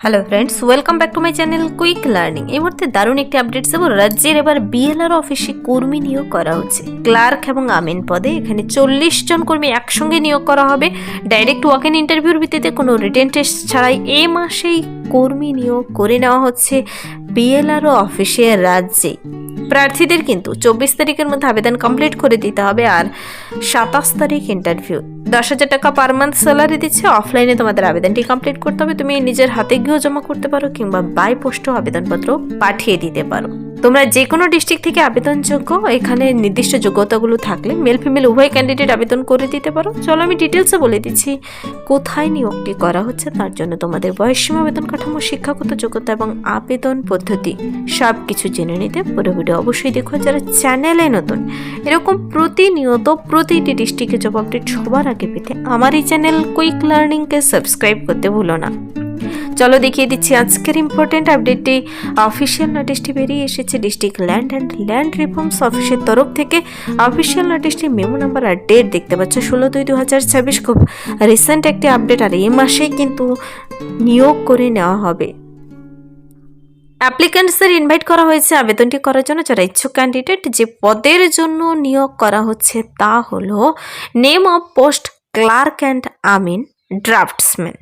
Hello friends, welcome back to my channel quick learning. এই মুহূর্তে দারুণ একটি আপডেট দেবো। রাজ্যের এবার বিএলআর অফিসে কর্মী নিয়োগ করা হচ্ছে ক্লার্ক এবং আমিন পদে। এখানে 40 জন কর্মী একসঙ্গে নিয়োগ করা হবে ডাইরেক্ট ওয়াক ইন ইন্টারভিউর ভিত্তিতে, কোনো রিটেন টেস্ট ছাড়াই। এই মাসেই কর্মী নিয়োগ করে নেওয়া হচ্ছে বিএলআর অফিসে রাজ্যে। প্রার্থীদের কিন্তু 24 তারিখের মধ্যে আবেদন কমপ্লিট করে দিতে হবে, আর 27 তারিখ ইন্টারভিউ। 10,000 টাকা পার মান্থ স্যালারি দিচ্ছে। অফলাইনে তোমাদের আবেদনটি কমপ্লিট করতে হবে। তুমি নিজের হাতে গিয়েও জমা করতে পারো কিংবা বাই পোস্টও আবেদনপত্র পাঠিয়ে দিতে পারো। তোমরা যে কোনো ডিস্ট্রিক্ট থেকে আবেদনযোগ্য। এখানে নির্দিষ্ট যোগ্যতাগুলো থাকলে মেল ফিমেল উভয় ক্যান্ডিডেট আবেদন করে দিতে পারো। চলো আমি ডিটেলসে বলে দিচ্ছি কোথায় নিয়োগটি করা হচ্ছে। তার জন্য তোমাদের বয়সসীমা, বেতন কাঠামো, শিক্ষাগত যোগ্যতা এবং আবেদন পদ্ধতি সব কিছু জেনে নিতে পুরো ভিডিও অবশ্যই দেখো। যারা চ্যানেলে নতুন, এরকম প্রতিনিয়ত প্রতিটি ডিস্ট্রিক্টের জব আপডেট সবার আগে পেতে আমার এই চ্যানেল কুইক লার্নিংকে সাবস্ক্রাইব করতে ভুলো না। চলো দেখিয়ে দিচ্ছি আজকের ইম্পর্টেন্ট আপডেটটি। অফিসিয়াল নোটিশটি বেরিয়ে এসেছে district land and land reforms অফিসের তরফ থেকে। অফিসিয়াল নোটিশটির মেমো নাম্বার আর ডেট দেখতে পাচ্ছ 16/2/2026। খুব রিসেন্ট একটি আপডেট, আর এই মাসেই কিন্তু নিয়োগ করে নেওয়া হবে। অ্যাপ্লিক্যান্টসদের ইনভাইট করা হয়েছে আবেদনটি করার জন্য। যারা ইচ্ছুক ক্যান্ডিডেট, যে পদের জন্য নিয়োগ করা হচ্ছে তা হলো name of post clerk and আমিন ড্রাফটসম্যান।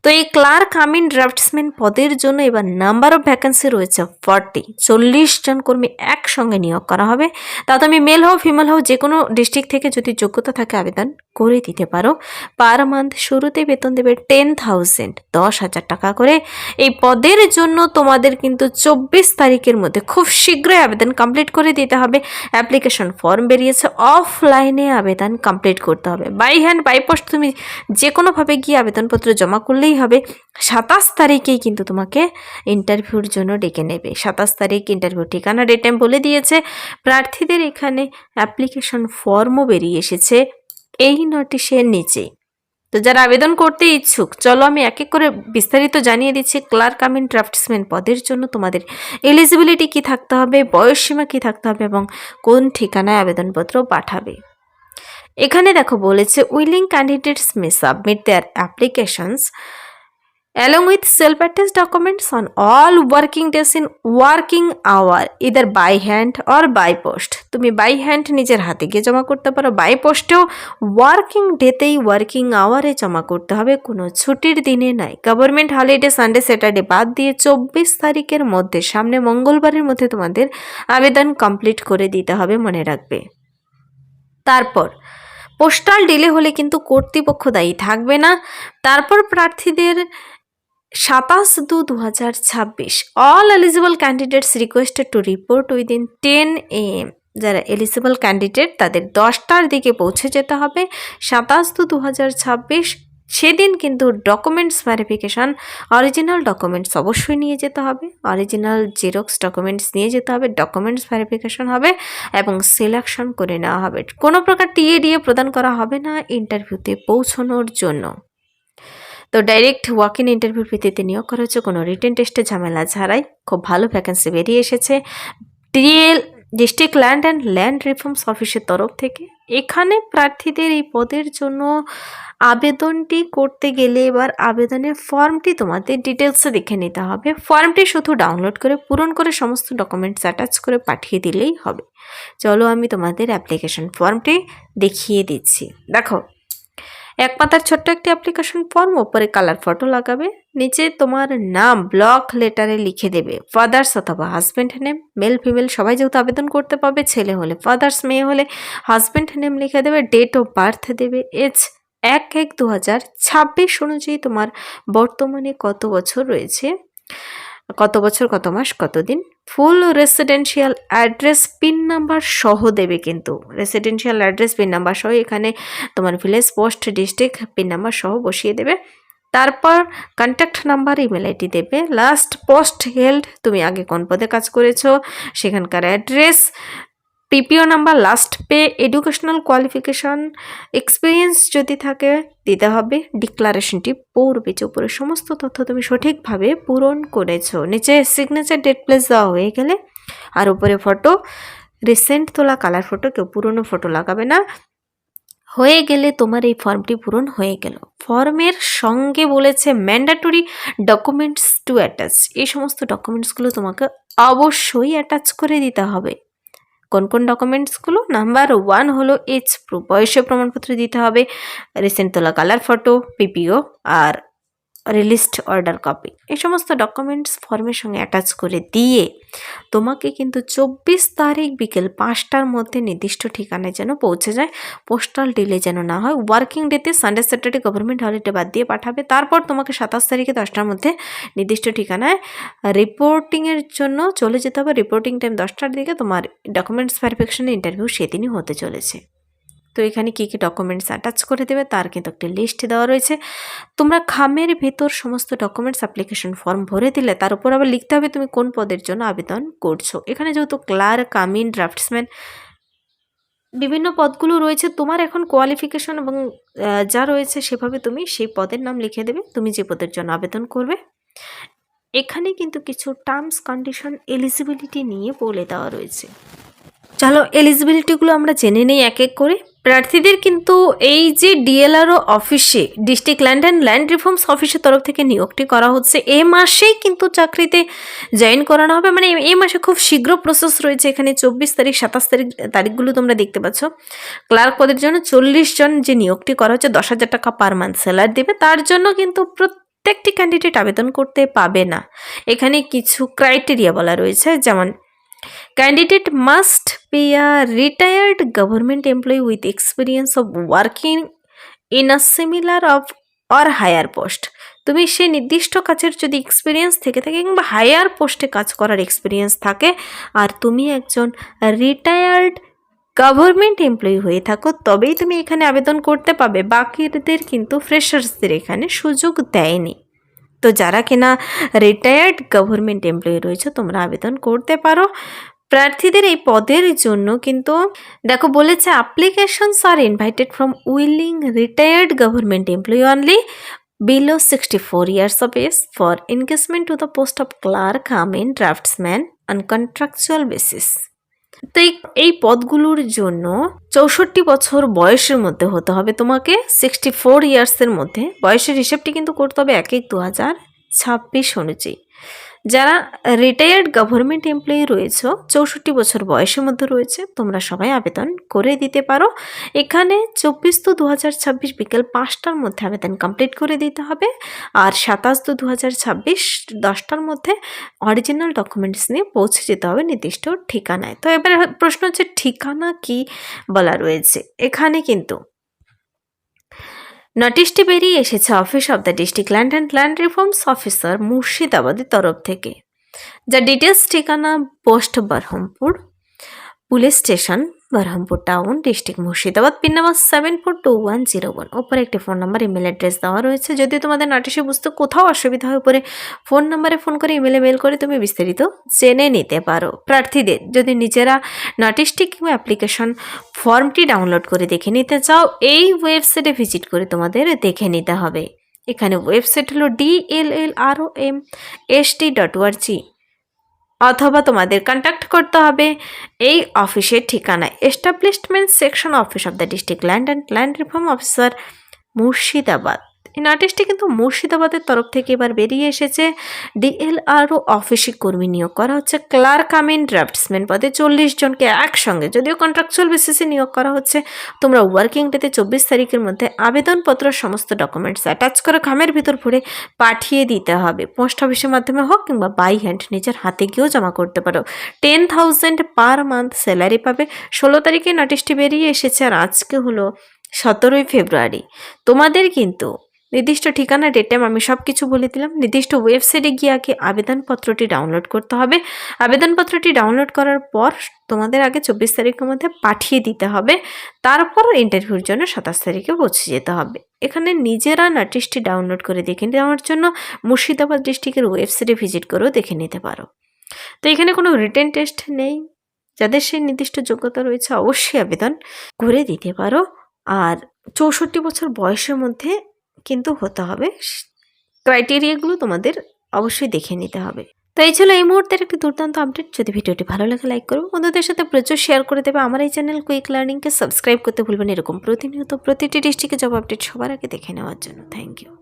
তো এই ক্লার্ক আমিন ড্রাফটসম্যান পদের জন্য এবার নাম্বার অফ ভ্যাকেন্সি রয়েছে 40 জন কর্মী একসঙ্গে নিয়োগ করা হবে। তা তুমি মেল হও ফিমেল হও, যে কোনো ডিস্ট্রিক্ট থেকে যদি যোগ্যতা থাকে আবেদন করে দিতে পারো। পার মান্থ শুরুতে বেতন দেবে 10,000 টাকা করে। এই পদের জন্য তোমাদের কিন্তু 24 তারিখের মধ্যে খুব শীঘ্রই আবেদন কমপ্লিট করে দিতে হবে। অ্যাপ্লিকেশন ফর্ম বেরিয়েছে, অফলাইনে আবেদন কমপ্লিট করতে হবে। বাই হ্যান্ড বাই পোস্ট তুমি যে কোনোভাবে গিয়ে আবেদনপত্র জমা করলেই হবে। 27 তারিখেই কিন্তু তোমাকে ইন্টারভিউর জন্য ডেকে নেবে। 27 তারিখ ইন্টারভিউ, ঠিকানা ডেট টাইম বলে দিয়েছে। প্রার্থীদের এখানে অ্যাপ্লিকেশন ফর্মও বেরিয়ে এসেছে এই নোটিশের নিচে। তো যারা আবেদন করতে ইচ্ছুক, চলো আমি এক এক করে বিস্তারিত জানিয়ে দিচ্ছি। ক্লার্ক আমিন ড্রাফটসম্যান পদের জন্য তোমাদের এলিজিবিলিটি কী থাকতে হবে, বয়সসীমা কী থাকতে হবে এবং কোন ঠিকানায় আবেদনপত্র পাঠাবে। এখানে দেখো বলেছে willing candidates may submit their applications along with self-attached documents on all working days in working hour either by hand or by post। তুমি বাই হ্যান্ড নিজের হাতে গিয়ে জমা করতে পারো, বাই পোস্টেও ওয়ার্কিং ডেতেই ওয়ার্কিং আওয়ারে জমা করতে হবে, কোনো ছুটির দিনে নয়। গভর্নমেন্ট হলিডে সানডে স্যাটারডে বাদ দিয়ে 24 তারিখের মধ্যে, সামনে মঙ্গলবারের মধ্যে তোমাদের আবেদন কমপ্লিট করে দিতে হবে, মনে রাখবে। তারপর পোস্টাল ডিলে হলে কিন্তু কর্তৃপক্ষ দায়ী থাকবে না। তারপর প্রার্থীদের 27/2/2026 all eligible candidates requested to report within 10 AM। যারা এলিজিবল ক্যান্ডিডেট তাদের 10টার দিকে পৌঁছে যেতে হবে 27/2/2026। সেদিন কিন্তু ডকুমেন্টস ভেরিফিকেশান, অরিজিনাল ডকুমেন্টস অবশ্যই নিয়ে যেতে হবে, অরিজিনাল জেরক্স ডকুমেন্টস নিয়ে যেতে হবে। ডকুমেন্টস ভেরিফিকেশান হবে এবং সিলেকশন করে নেওয়া হবে। কোনো প্রকার টিএডিএ প্রদান করা হবে না ইন্টারভিউতে পৌঁছানোর জন্য। তো ডাইরেক্ট ওয়াক ইন ইন্টারভিউর ভিত্তিতে নিয়োগ করা হচ্ছে, কোনো রিটেন টেস্টে ঝামেলা ছাড়াই। খুব ভালো ভ্যাকেন্সি বেরিয়ে এসেছে district land and land reforms অফিসের তরফ থেকে। এখানে প্রার্থীদের এই পদের জন্য আবেদনটি করতে গেলে এবার আবেদনের ফর্মটি তোমাদের ডিটেলসে দেখে নিতে হবে। ফর্মটি শুধু ডাউনলোড করে পূরণ করে সমস্ত ডকুমেন্টস অ্যাটাচ করে পাঠিয়ে দিলেই হবে। চলো আমি তোমাদের অ্যাপ্লিকেশন ফর্মটি দেখিয়ে দিচ্ছি। দেখো, এক পাতার ছোট্ট একটি অ্যাপ্লিকেশন ফর্ম, ওপরে কালার ফটো লাগাবে, নিচে তোমার নাম ব্লক লেটারে লিখে দেবে, ফাদার্স অথবা হাজব্যান্ড নেম, মেল ফিমেল সবাই যেহেতু আবেদন করতে পারবে, ছেলে হলে ফাদার্স, মেয়ে হলে হাজব্যান্ড নেম লিখে দেবে, ডেট অফ বার্থ দেবে, এজ 1/1/2026 অনুযায়ী তোমার বর্তমানে কত বছর রয়েছে, কত বছর, কত মাস, কত দিন। ফুল রেসিডেন্সিয়াল অ্যাড্রেস পিন নাম্বার সহ দেবে, কিন্তু রেসিডেন্সিয়াল অ্যাড্রেস পিন নাম্বার সহ, এখানে তোমার village post district pin number সহ বসিয়ে দেবে। তারপর কন্ট্যাক্ট নাম্বার, ইমেল আইডি দেবে। লাস্ট পোস্ট হেল্ড, তুমি আগে কোন পদে কাজ করেছো সেখানকার address, পিপিও number, last pay, educational qualification, experience যদি থাকে দিতে হবে। ডিক্লারেশনটি পড়বে যে উপরে সমস্ত তথ্য তুমি সঠিকভাবে পূরণ করেছো। নিচে সিগনেচার ডেট প্লেস দেওয়া হয়ে গেলে আর উপরে ফটো, রিসেন্ট তোলা কালার ফটো, কেউ পুরনো ফটো লাগাবে না। হয়ে গেলে তোমার এই ফর্মটি পূরণ হয়ে গেল। ফর্মের সঙ্গে বলেছে ম্যান্ডেটরি ডকুমেন্টস টু অ্যাটাচ, এই সমস্ত ডকুমেন্টসগুলো তোমাকে অবশ্যই অ্যাটাচ করে দিতে হবে। কোন কোন ডকুমেন্টসগুলো? নাম্বার 1 হলো এজ প্রুফ, বয়সের প্রমাণপত্র দিতে হবে, রিসেন্ট তোলা কালার ফটো, পিপিও আর রিলিস্ট অর্ডার কপি। এই সমস্ত ডকুমেন্টস ফর্মের সঙ্গে অ্যাটাচ করে দিয়ে তোমাকে কিন্তু 24 তারিখ বিকেল 5টার মধ্যে নির্দিষ্ট ঠিকানায় যেন পৌঁছে যায়, পোস্টাল ডিলে যেন না হয়। ওয়ার্কিং ডেতে সানডে স্যাটারডে গভর্নমেন্ট হলিডে বাদ দিয়ে পাঠাবে। তারপর তোমাকে 27 তারিখে 10টার মধ্যে নির্দিষ্ট ঠিকানায় রিপোর্টিংয়ের জন্য চলে যেতে হবে। রিপোর্টিং টাইম 10টার দিকে। তোমার ডকুমেন্টস ভেরিফিকেশনের ইন্টারভিউ সেদিনই হতে চলেছে। তো এখানে কী কী ডকুমেন্টস অ্যাটাচ করে দেবে তার কিন্তু একটা লিস্ট দেওয়া রয়েছে। তোমরা খামের ভেতর সমস্ত ডকুমেন্টস অ্যাপ্লিকেশন ফর্ম ভরে দিলে তার উপর আবার লিখতে হবে তুমি কোন পদের জন্য আবেদন করছো। এখানে যেহেতু ক্লার্ক, আমিন, ড্রাফটসম্যান বিভিন্ন পদগুলো রয়েছে, তোমার এখন কোয়ালিফিকেশন এবং যা রয়েছে সেভাবে তুমি সেই পদের নাম লিখে দেবে তুমি যে পদের জন্য আবেদন করবে। এখানে কিন্তু কিছু টার্মস কন্ডিশন এলিজিবিলিটি নিয়ে বলে দেওয়া রয়েছে। চলো এলিজিবিলিটিগুলো আমরা জেনে নিই এক এক করে। প্রার্থীদের কিন্তু এই যে ডিএলআরও অফিসে, district land and land reforms অফিসের তরফ থেকে নিয়োগটি করা হচ্ছে। এই মাসেই কিন্তু চাকরিতে জয়েন করানো হবে, মানে এই মাসে খুব শীঘ্র প্রসেস রয়েছে। এখানে 24 তারিখ 27 তারিখগুলো তোমরা দেখতে পাচ্ছ। ক্লার্ক পদের জন্য 40 জন যে নিয়োগটি করা হচ্ছে, 10,000 টাকা পার মান্থ স্যালারি দেবে। তার জন্য কিন্তু প্রত্যেকটি ক্যান্ডিডেট আবেদন করতে পাবে না। এখানে কিছু ক্রাইটেরিয়া বলা রয়েছে, যেমন candidate must be a retired government employee with experience of working in a similar of or higher post। তুমি সেই নির্দিষ্ট কাজের যদি এক্সপিরিয়েন্স থেকে থাকে কিংবা হায়ার পোস্টে কাজ করার এক্সপিরিয়েন্স থাকে আর তুমি একজন রিটায়ার্ড গভর্নমেন্ট এমপ্লয়ি হয়ে থাকো তবেই তুমি এখানে আবেদন করতে পাবে। বাকিদের কিন্তু ফ্রেশার্সদের এখানে সুযোগ দেয়নি। তো যারা কিনা রিটায়ার্ড গভর্নমেন্ট এমপ্লয়ি রয়েছে তোমরা আবেদন করতে পারো। প্রার্থীদের এই পদের জন্য কিন্তু দেখো বলেছে applications are invited from willing retired government employee only below 64 years of age for engagement to the post of clerk, Amin, draughtsman on contractual basis. তো এই পদগুলোর জন্য 64 বছর বয়সের মধ্যে হতে হবে তোমাকে, 64 ইয়ার্সের মধ্যে। বয়সের হিসেবটি কিন্তু করতে হবে 1/1/2026 অনুযায়ী। যারা রিটায়ার্ড গভর্নমেন্ট এমপ্লয়ি রয়েছে 64 বছর বয়সের মধ্যে রয়েছে তোমরা সবাই আবেদন করে দিতে পারো। এখানে 24/2/2026 বিকেল 5টার মধ্যে আবেদন কমপ্লিট করে দিতে হবে। আর 27/2/2026 10টার মধ্যে অরিজিনাল ডকুমেন্টস নিয়ে পৌঁছে যেতে হবে নির্দিষ্ট ঠিকানায়। তো এবার প্রশ্ন হচ্ছে ঠিকানা কি বলা রয়েছে। এখানে কিন্তু নোটিশটি বেরিয়ে এসেছে office of the district land and land reforms officer মুর্শিদাবাদের তরফ থেকে। যা ডিটেলস ঠিকানা post Berhampore, police station Berhampore town, district Murshidabad, pin number 742101। ওপরে একটি ফোন নাম্বার, ইমেল অ্যাড্রেস দেওয়া রয়েছে। যদি তোমাদের নোটিশে বুঝতে কোথাও অসুবিধা হয় উপরে ফোন নাম্বারে ফোন করে ইমেলে মেল করে তুমি বিস্তারিত জেনে নিতে পারো। প্রার্থীদের যদি নিজেরা নোটিশটি কিংবা অ্যাপ্লিকেশন ফর্মটি ডাউনলোড করে দেখে নিতে চাও এই ওয়েবসাইটে ভিজিট করে তোমাদের দেখে নিতে হবে। এখানে ওয়েবসাইট হলো dllromst.org, অথবা তোমাদের কন্ট্যাক্ট করতে হবে এই অফিসের ঠিকানায়, establishment section office of the district land and land reform officer Murshidabad. এই নোটিশটি কিন্তু মুর্শিদাবাদের তরফ থেকে এবার বেরিয়ে এসেছে। ডিএলআরও অফিসে কর্মী নিয়োগ করা হচ্ছে। ক্লার্ক, আমিন, ড্রাফটসম্যান পদে 40 জনকে একসঙ্গে, যদিও কন্ট্রাকচুয়াল বেসিসে নিয়োগ করা হচ্ছে। তোমরা ওয়ার্কিং ডেতে 24 তারিখের মধ্যে আবেদনপত্র সমস্ত ডকুমেন্টস অ্যাটাচ করে খামের ভিতর ভরে পাঠিয়ে দিতে হবে। পোস্ট অফিসের মাধ্যমে হোক কিংবা বাই হ্যান্ড নিজের হাতে গিয়েও জমা করতে পারো। 10,000 পার মান্থ স্যালারি পাবে। 16 তারিখে নোটিশটি বেরিয়ে এসেছে আর আজকে হলো 17 ফেব্রুয়ারি। তোমাদের কিন্তু নির্দিষ্ট ঠিকানা, ডেট টাইম আমি সব কিছু বলে দিলাম। নির্দিষ্ট ওয়েবসাইটে গিয়ে আগে আবেদনপত্রটি ডাউনলোড করতে হবে। আবেদনপত্রটি ডাউনলোড করার পর তোমাদের আগে 24 তারিখের মধ্যে পাঠিয়ে দিতে হবে। তারপর ইন্টারভিউর জন্য 27 তারিখে পৌঁছে যেতে হবে। এখানে নিজেরা নোটিশটি ডাউনলোড করে দেখে নেওয়ার জন্য মুর্শিদাবাদ ডিস্ট্রিক্টের ওয়েবসাইটে ভিজিট করেও দেখে নিতে পারো। তো এখানে কোনো রিটেন টেস্ট নেই। যাদের সেই নির্দিষ্ট যোগ্যতা রয়েছে অবশ্যই আবেদন করে দিতে পারো। আর 64 বছর বয়সের মধ্যে কিন্তু হতে হবে। ক্রাইটেরিয়াগুলো তোমাদের অবশ্যই দেখে নিতে হবে। তো এই ছিল এই মুহূর্তের একটি দুর্দান্ত আপডেট। যদি ভিডিওটি ভালো লাগে লাইক করবে, বন্ধুদের সাথে প্রচুর শেয়ার করে দেবে। আমার এই চ্যানেল কুইক লার্নিংকে সাবস্ক্রাইব করতে ভুলবেন এরকম প্রতিনিয়ত প্রতিটি ডিস্ট্রিক্টে জব আপডেট সবার আগে দেখে নেওয়ার জন্য। Thank you.